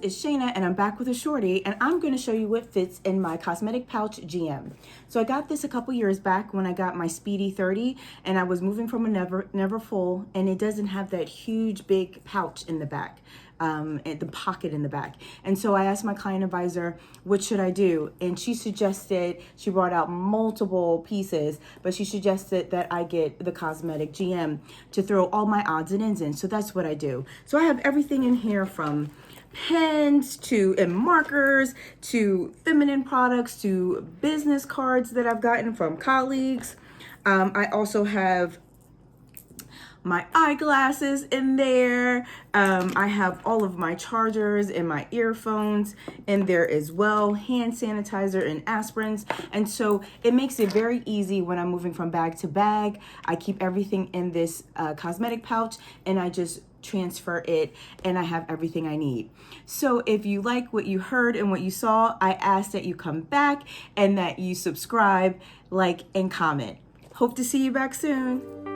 it's Shana and I'm back with a shorty, and I'm going to show you what fits in my Cosmetic Pouch GM. So I got this a couple years back when I got my Speedy 30 and I was moving from a never full, and it doesn't have that huge big pouch in the back. At the pocket in the back. And so I asked my client advisor, what should I do? And she brought out multiple pieces, but she suggested that I get the Cosmetic GM to throw all my odds and ends in. So that's what I do. So I have everything in here from pens and markers to feminine products to business cards that I've gotten from colleagues. I also have my eyeglasses in there. I have all of my chargers and my earphones in there as well, hand sanitizer and aspirins. And so it makes it very easy when I'm moving from bag to bag. I keep everything in this cosmetic pouch and I just transfer it and I have everything I need. So if you like what you heard and what you saw, I ask that you come back and that you subscribe, like, and comment. Hope to see you back soon.